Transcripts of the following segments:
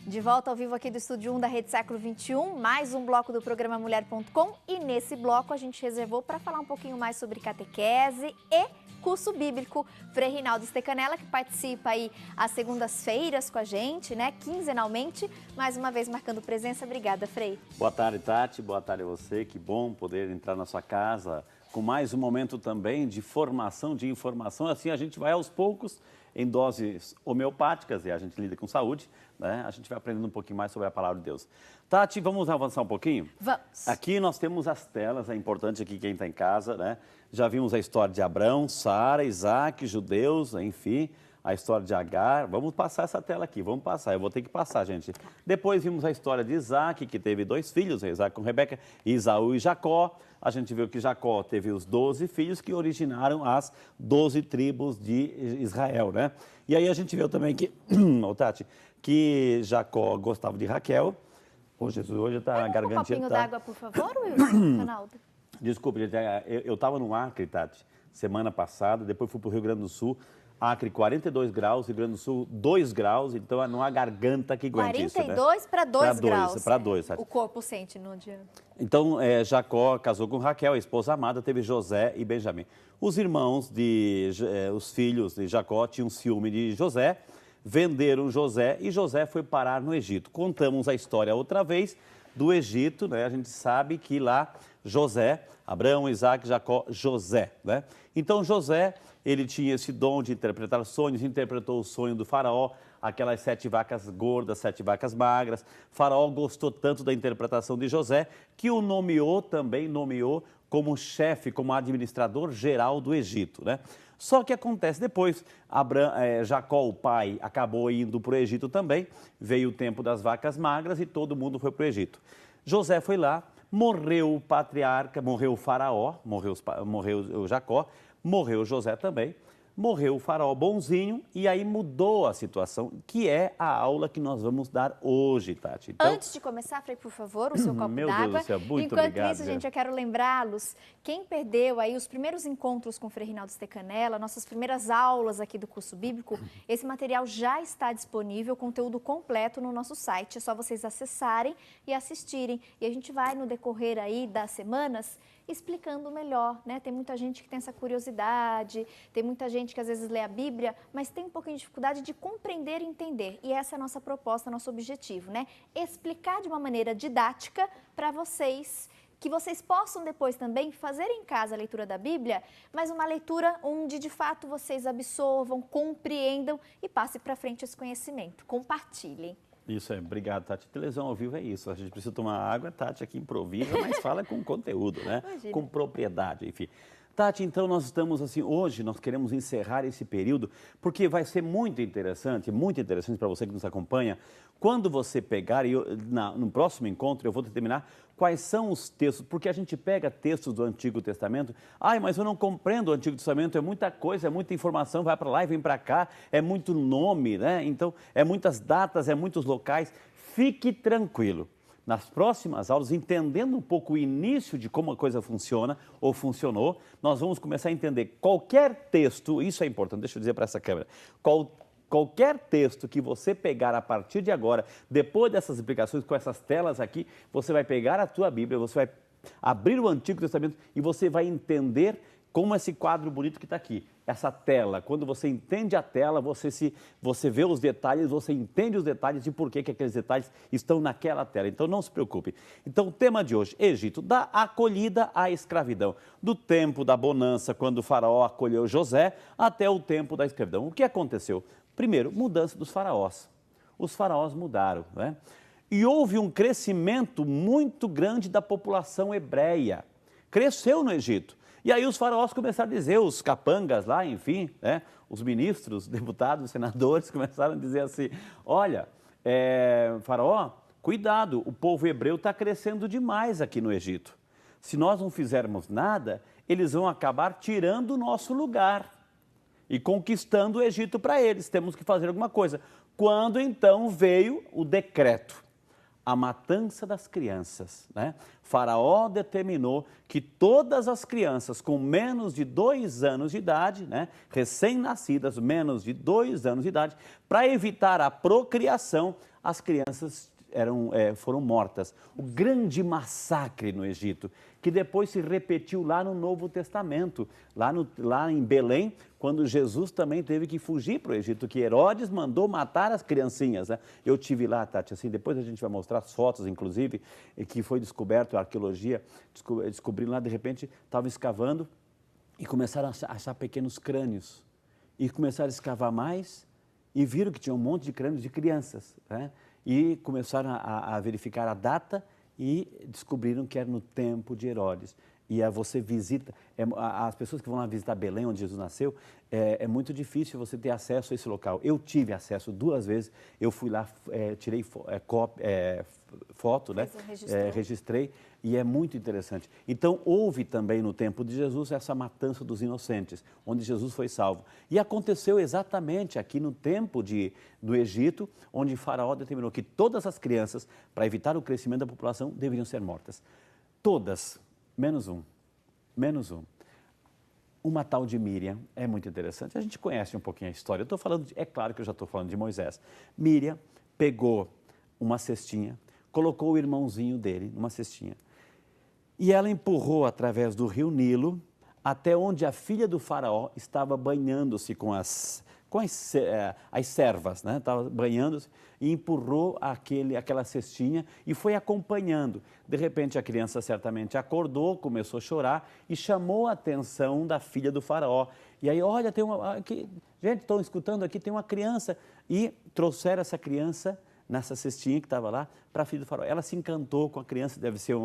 De volta ao vivo aqui do Estúdio 1 da Rede Século XXI, mais um bloco do programa Mulher.com, e nesse bloco a gente reservou para falar um pouquinho mais sobre catequese e curso bíblico. Frei Rinaldo Stecanella, que participa aí às segundas-feiras com a gente, né, quinzenalmente, mais uma vez marcando presença. Obrigada, Frei. Boa tarde, Tati, boa tarde a você, que bom poder entrar na sua casa com mais um momento também de formação, de informação, assim a gente vai aos poucos em doses homeopáticas, e a gente lida com saúde, né? A gente vai aprendendo um pouquinho mais sobre a palavra de Deus. Tati, vamos avançar um pouquinho? Vamos. Aqui nós temos as telas, é importante aqui quem está em casa, né? Já vimos a história de Abraão, Sara, Isaac, judeus, enfim, a história de Agar. Vamos passar essa tela aqui, vamos passar, eu vou ter que passar, gente. Depois vimos a história de Isaac, que teve 2 filhos, Isaac com Rebeca, Esaú e Jacó. A gente viu que Jacó teve os 12 filhos que originaram as 12 tribos de Israel, né? E aí a gente viu também que, Tati, que Jacó gostava de Raquel. Ô, Jesus, hoje está a gargantinha. Um copinho d'água, por favor, Wilson, Ronaldo. Desculpe, gente, eu estava no Acre, Tati, semana passada, depois fui para o Rio Grande do Sul. Acre, 42 graus, Rio Grande do Sul, 2 graus, então não há garganta que aguente isso, né? 42 para 2 graus. Para 2, sabe? O corpo sente no dia. Então, Jacó casou com Raquel, a esposa amada, teve José e Benjamim. Os irmãos, os filhos de Jacó tinham ciúme de José, venderam José e José foi parar no Egito. Contamos a história outra vez do Egito, né? A gente sabe que lá José, Abraão, Isaac, Jacó, José, né? Então José, ele tinha esse dom de interpretar sonhos, interpretou o sonho do faraó, aquelas 7 vacas gordas, 7 vacas magras. Faraó gostou tanto da interpretação de José que o nomeou como chefe, como administrador geral do Egito, né? Só que acontece depois, Jacó, o pai, acabou indo para o Egito também, veio o tempo das vacas magras e todo mundo foi para o Egito. José foi lá, morreu o patriarca, morreu o faraó, morreu Jacó, morreu José também, morreu o faraó bonzinho e aí mudou a situação, que é a aula que nós vamos dar hoje, Tati. Então, antes de começar, Frei, por favor, o seu copo meu d'água. Deus do céu, muito Enquanto obrigado, isso, gente, eu quero lembrá-los, quem perdeu aí os primeiros encontros com o Frei Rinaldo Stecanella, nossas primeiras aulas aqui do curso bíblico, esse material já está disponível, conteúdo completo no nosso site, é só vocês acessarem e assistirem. E a gente vai, no decorrer aí das semanas, explicando melhor, né? Tem muita gente que tem essa curiosidade, tem muita gente que às vezes lê a Bíblia, mas tem um pouquinho de dificuldade de compreender e entender. E essa é a nossa proposta, nosso objetivo, né? Explicar de uma maneira didática para vocês, que vocês possam depois também fazer em casa a leitura da Bíblia, mas uma leitura onde de fato vocês absorvam, compreendam e passem para frente esse conhecimento. Compartilhem. Isso obrigado, Tati. Televisão ao vivo é isso. A gente precisa tomar água, Tati aqui improvisa, mas fala com conteúdo, né? Imagina. Com propriedade, enfim. Tati, então nós estamos assim, hoje nós queremos encerrar esse período, porque vai ser muito interessante para você que nos acompanha, quando você pegar, e no próximo encontro eu vou determinar quais são os textos, porque a gente pega textos do Antigo Testamento, mas eu não compreendo o Antigo Testamento, é muita coisa, é muita informação, vai para lá e vem para cá, é muito nome, né? Então, é muitas datas, é muitos locais. Fique tranquilo. Nas próximas aulas, entendendo um pouco o início de como a coisa funciona ou funcionou, nós vamos começar a entender qualquer texto, isso é importante, deixa eu dizer para essa câmera, qualquer texto que você pegar a partir de agora, depois dessas explicações com essas telas aqui, você vai pegar a tua Bíblia, você vai abrir o Antigo Testamento e você vai entender como esse quadro bonito que está aqui. Essa tela, quando você entende a tela, você vê os detalhes, você entende os detalhes de por que aqueles detalhes estão naquela tela. Então, não se preocupe. Então, o tema de hoje, Egito, da acolhida à escravidão. Do tempo da bonança, quando o faraó acolheu José, até o tempo da escravidão. O que aconteceu? Primeiro, mudança dos faraós. Os faraós mudaram, né? E houve um crescimento muito grande da população hebreia. Cresceu no Egito. E aí os faraós começaram a dizer, os capangas lá, enfim, né, os ministros, deputados, senadores começaram a dizer assim, olha, faraó, cuidado, o povo hebreu está crescendo demais aqui no Egito. Se nós não fizermos nada, eles vão acabar tirando o nosso lugar e conquistando o Egito para eles. Temos que fazer alguma coisa. Quando então veio o decreto, a matança das crianças, né? Faraó determinou que todas as crianças com menos de 2 anos de idade, né, recém-nascidas, menos de 2 anos de idade, para evitar a procriação, as crianças foram mortas. O grande massacre no Egito, que depois se repetiu lá no Novo Testamento, lá em Belém, quando Jesus também teve que fugir para o Egito, que Herodes mandou matar as criancinhas, né? Eu tive lá, Tati, assim, depois a gente vai mostrar as fotos, inclusive, que foi descoberto, a arqueologia descobriu lá, de repente, estavam escavando e começaram a achar pequenos crânios. E começaram a escavar mais e viram que tinha um monte de crânios de crianças, né? E começaram a verificar a data e descobriram que era no tempo de Herodes. E aí você visita, as pessoas que vão lá visitar Belém, onde Jesus nasceu, é muito difícil você ter acesso a esse local. Eu tive acesso 2 vezes, eu fui lá, tirei foto, né? Registrei, e é muito interessante. Então, houve também no tempo de Jesus essa matança dos inocentes, onde Jesus foi salvo. E aconteceu exatamente aqui no tempo do Egito, onde Faraó determinou que todas as crianças, para evitar o crescimento da população, deveriam ser mortas. Todas, menos um. Uma tal de Miriam, é muito interessante. A gente conhece um pouquinho a história. Eu estou falando, é claro que eu já estou falando de Moisés. Miriam pegou uma cestinha, colocou o irmãozinho dele numa cestinha. E ela empurrou através do rio Nilo até onde a filha do faraó estava banhando-se com as servas, né? Estava banhando-se e empurrou aquela cestinha e foi acompanhando. De repente, a criança certamente acordou, começou a chorar e chamou a atenção da filha do faraó. E aí, olha, tem gente, estão escutando aqui, tem uma criança. E trouxeram essa criança nessa cestinha que estava lá, para a filha do faraó. Ela se encantou com a criança, deve ser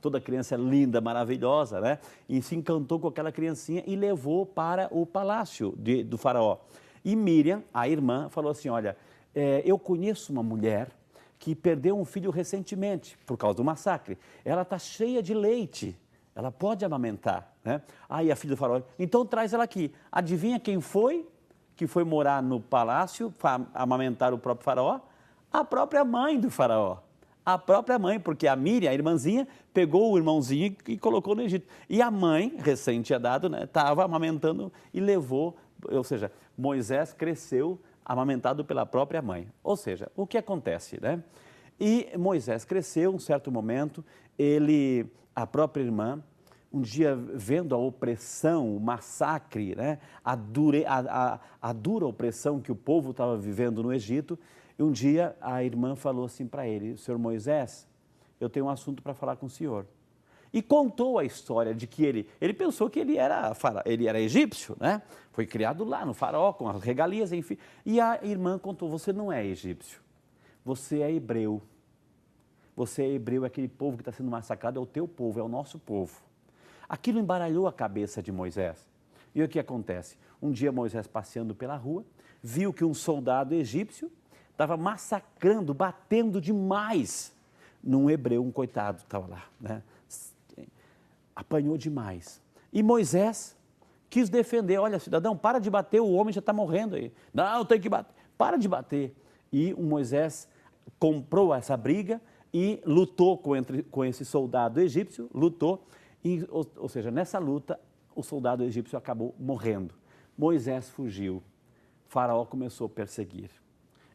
toda criança linda, maravilhosa, né? E se encantou com aquela criancinha e levou para o palácio do faraó. E Miriam, a irmã, falou assim, olha, eu conheço uma mulher que perdeu um filho recentemente, por causa do massacre. Ela está cheia de leite, ela pode amamentar, né? Aí a filha do faraó, então traz ela aqui. Adivinha quem foi que foi morar no palácio para amamentar o próprio faraó? A própria mãe do faraó. A própria mãe, porque a Miriam, a irmãzinha, pegou o irmãozinho e colocou no Egito. E a mãe, recém tinha dado, né, estava amamentando e levou, ou seja, Moisés cresceu amamentado pela própria mãe. Ou seja, o que acontece, né? E Moisés cresceu, um certo momento, a própria irmã, um dia vendo a opressão, o massacre, né, a dura opressão que o povo estava vivendo no Egito, e um dia a irmã falou assim para ele, senhor Moisés, eu tenho um assunto para falar com o senhor. E contou a história de que ele pensou que ele era egípcio, né? Foi criado lá no faraó, com as regalias, enfim. E a irmã contou, você não é egípcio, você é hebreu. Você é hebreu, aquele povo que está sendo massacrado é o teu povo, é o nosso povo. Aquilo embaralhou a cabeça de Moisés. E o que acontece? Um dia Moisés passeando pela rua, viu que um soldado egípcio estava massacrando, batendo demais num hebreu, um coitado estava lá, né? Apanhou demais. E Moisés quis defender, olha, cidadão, para de bater, o homem já está morrendo aí. Não, tem que bater, para de bater. E o Moisés comprou essa briga e lutou com esse soldado egípcio, ou seja, nessa luta, o soldado egípcio acabou morrendo. Moisés fugiu, Faraó começou a perseguir.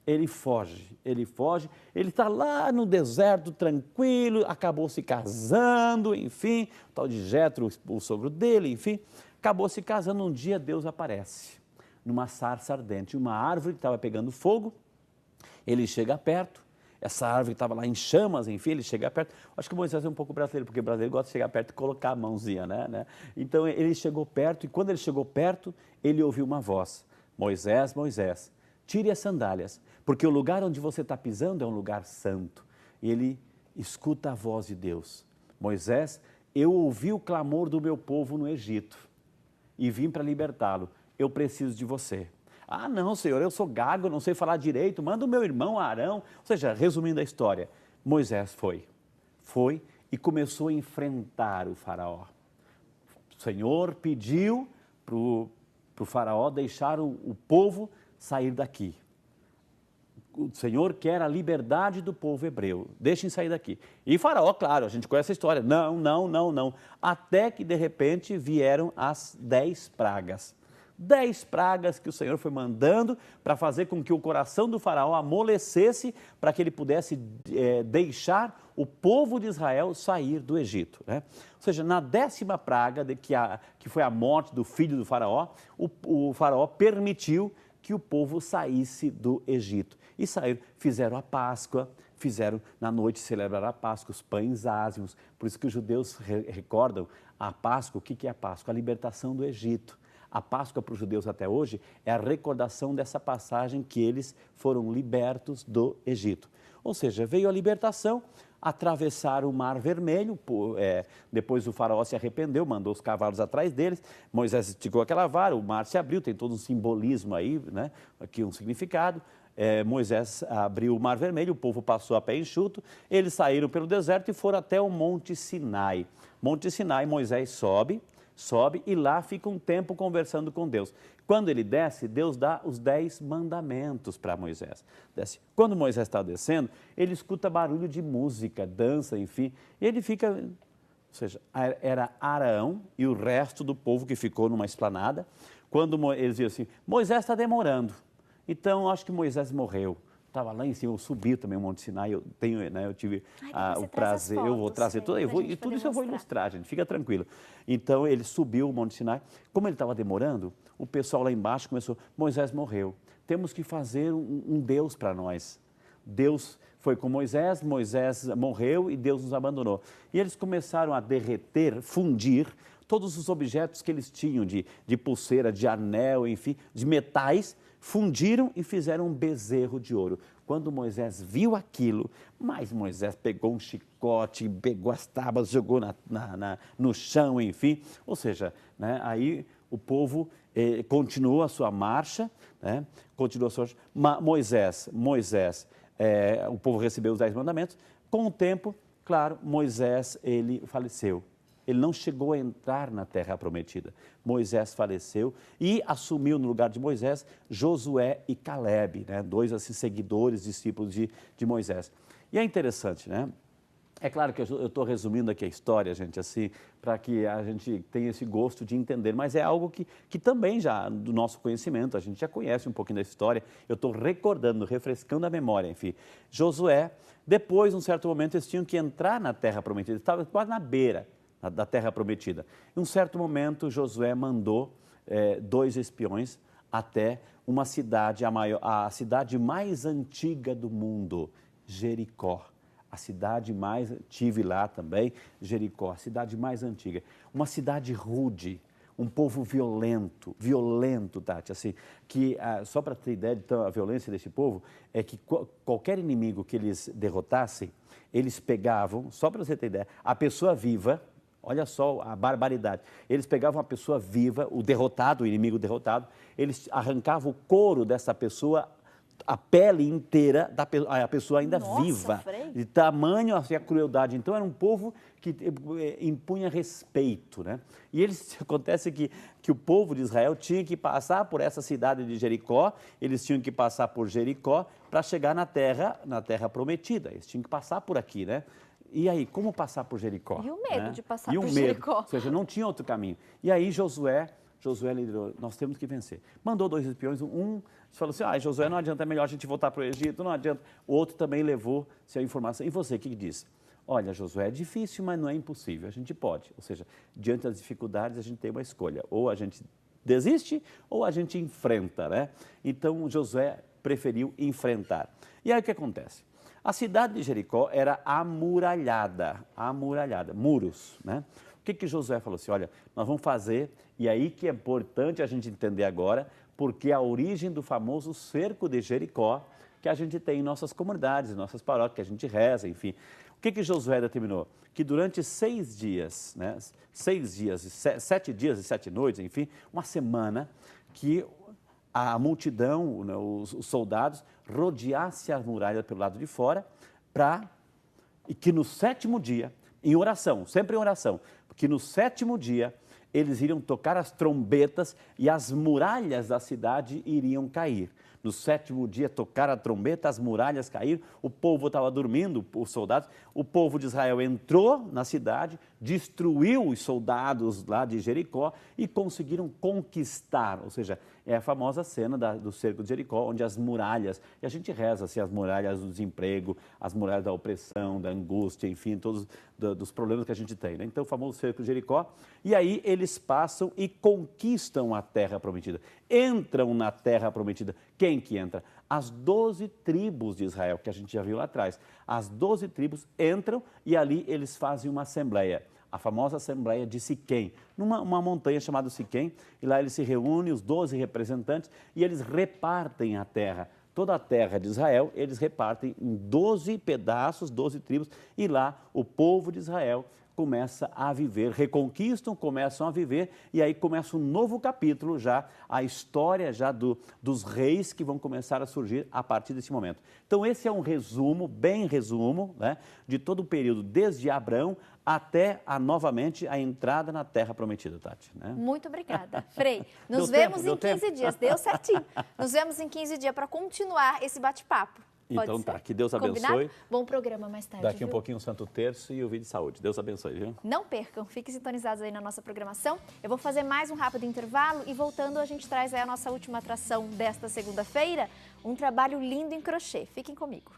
Ele foge, ele está lá no deserto, tranquilo, acabou se casando, enfim, o tal de Jetro, o sogro dele, enfim, acabou se casando. Um dia Deus aparece numa sarça ardente, uma árvore que estava pegando fogo, ele chega perto, essa árvore estava lá em chamas, enfim, ele chega perto. Acho que Moisés é um pouco brasileiro, porque o brasileiro gosta de chegar perto e colocar a mãozinha, né? Então ele chegou perto, e quando ele chegou perto, ele ouviu uma voz, Moisés, Moisés, tire as sandálias, porque o lugar onde você está pisando é um lugar santo. E ele escuta a voz de Deus. Moisés, eu ouvi o clamor do meu povo no Egito e vim para libertá-lo. Eu preciso de você. Ah, não, Senhor, eu sou gago, não sei falar direito, manda o meu irmão Arão. Ou seja, resumindo a história, Moisés foi e começou a enfrentar o faraó. O Senhor pediu para o faraó deixar o povo sair daqui. O Senhor quer a liberdade do povo hebreu, deixem sair daqui. E Faraó, claro, a gente conhece a história, não, até que de repente vieram as 10 pragas. 10 pragas que o Senhor foi mandando para fazer com que o coração do faraó amolecesse para que ele pudesse deixar o povo de Israel sair do Egito, né? Ou seja, na 10ª praga, que foi a morte do filho do faraó, o faraó permitiu que o povo saísse do Egito. E saíram, fizeram a Páscoa, na noite celebrar a Páscoa, os pães ázimos. Por isso que os judeus recordam a Páscoa. O que é a Páscoa? A libertação do Egito. A Páscoa para os judeus até hoje é a recordação dessa passagem que eles foram libertos do Egito. Ou seja, veio a libertação, atravessaram o Mar Vermelho, depois o faraó se arrependeu, mandou os cavalos atrás deles, Moisés esticou aquela vara, o mar se abriu, tem todo um simbolismo aí, né? Aqui um significado. Moisés abriu o Mar Vermelho, o povo passou a pé enxuto, eles saíram pelo deserto e foram até o Monte Sinai. Monte Sinai, Moisés sobe e lá fica um tempo conversando com Deus. Quando ele desce, Deus dá os 10 mandamentos para Moisés. Desce. Quando Moisés está descendo, ele escuta barulho de música, dança, enfim, e ele fica... Ou seja, era Arão e o resto do povo que ficou numa esplanada. Quando eles diziam assim, Moisés está demorando, então acho que Moisés morreu. Estava lá em cima, eu subi também o Monte Sinai, eu tive o prazer, eu vou trazer tudo, e tudo isso eu vou ilustrar, gente, fica tranquilo. Então ele subiu o Monte Sinai, como ele estava demorando, o pessoal lá embaixo começou, Moisés morreu, temos que fazer um Deus para nós. Deus foi com Moisés, Moisés morreu e Deus nos abandonou. E eles começaram a derreter, fundir, todos os objetos que eles tinham de pulseira, de anel, enfim, de metais, fundiram e fizeram um bezerro de ouro. Quando Moisés viu aquilo, mas Moisés pegou um chicote, pegou as tábuas, jogou no chão, enfim. Ou seja, né, aí o povo continuou a sua marcha, né, Moisés, o povo recebeu os 10 mandamentos. Com o tempo, claro, Moisés, ele faleceu. Ele não chegou a entrar na terra prometida. Moisés faleceu e assumiu no lugar de Moisés Josué e Calebe, né? 2 assim, seguidores, discípulos de Moisés. E é interessante, né? É claro que eu estou resumindo aqui a história, gente, assim, para que a gente tenha esse gosto de entender, mas é algo que também já, do nosso conhecimento, a gente já conhece um pouquinho da história, eu estou recordando, refrescando a memória, enfim. Josué, depois, num certo momento, eles tinham que entrar na terra prometida, eles estavam quase na beira da terra prometida. Em um certo momento, Josué mandou 2 espiões até uma cidade, a cidade mais antiga do mundo, Jericó. A cidade mais, tive lá também, Jericó, a cidade mais antiga. Uma cidade rude, um povo violento, Tati, assim, que só para ter ideia da violência desse povo, é que qualquer inimigo que eles derrotassem, eles pegavam, só para você ter ideia, a pessoa viva. Olha só a barbaridade. Eles pegavam a pessoa viva, o derrotado, o inimigo derrotado, eles arrancavam o couro dessa pessoa, a pele inteira, a pessoa ainda viva. Frei. De tamanho assim, a crueldade. Então era um povo que impunha respeito, né? E acontece que o povo de Israel tinha que passar por essa cidade de Jericó, eles tinham que passar por Jericó para chegar na terra prometida. Eles tinham que passar por aqui, né? E aí, como passar por Jericó? E o medo, né, de passar por Jericó. Jericó. Ou seja, não tinha outro caminho. E aí Josué liderou, nós temos que vencer. Mandou 2 espiões, um falou assim, Josué, não adianta, é melhor a gente voltar para o Egito, não adianta. O outro também levou a informação. E você, o que diz? Olha, Josué, é difícil, mas não é impossível, a gente pode. Ou seja, diante das dificuldades, a gente tem uma escolha. Ou a gente desiste, ou a gente enfrenta, né? Então, Josué preferiu enfrentar. E aí, o que acontece? A cidade de Jericó era amuralhada, muros, né? O que Josué falou assim, olha, nós vamos fazer, e aí que é importante a gente entender agora, porque a origem do famoso cerco de Jericó, que a gente tem em nossas comunidades, em nossas paróquias, que a gente reza, enfim. O que Josué determinou? Que durante 6 dias, né, 7 dias e 7 noites, enfim, uma semana, que a multidão, né, os soldados, rodeasse a muralha pelo lado de fora, e que no 7º dia, em oração, sempre em oração, que no 7º dia eles iriam tocar as trombetas e as muralhas da cidade iriam cair. No 7º dia, tocaram a trombeta, as muralhas caíram, o povo estava dormindo, os soldados, o povo de Israel entrou na cidade, destruiu os soldados lá de Jericó e conseguiram conquistar, ou seja, é a famosa cena do cerco de Jericó, onde as muralhas, e a gente reza assim, as muralhas do desemprego, as muralhas da opressão, da angústia, enfim, todos dos problemas que a gente tem, né? Então, o famoso cerco de Jericó, e aí eles passam e conquistam a terra prometida, entram na terra prometida. Quem que entra? As 12 tribos de Israel, que a gente já viu lá atrás. As 12 tribos entram e ali eles fazem uma assembleia. A famosa Assembleia de Siquém, numa montanha chamada Siquém, e lá eles se reúnem, os 12 representantes, e eles repartem a terra. Toda a terra de Israel, eles repartem em 12 pedaços, 12 tribos, e lá o povo de Israel começa a viver, reconquistam, começam a viver, e aí começa um novo capítulo já, a história já dos reis que vão começar a surgir a partir desse momento. Então esse é um resumo, bem resumo, né, de todo o período, desde Abrão até novamente a entrada na Terra Prometida, Tati. Né? Muito obrigada. Frei, nos vemos em 15 dias, deu certinho. Nos vemos em 15 dias para continuar esse bate-papo. Então tá, que Deus abençoe. Combinado? Bom programa mais tarde. Daqui um pouquinho o Santo Terço e o vídeo de saúde. Deus abençoe, viu? Não percam, fiquem sintonizados aí na nossa programação. Eu vou fazer mais um rápido intervalo e voltando a gente traz aí a nossa última atração desta segunda-feira, um trabalho lindo em crochê. Fiquem comigo.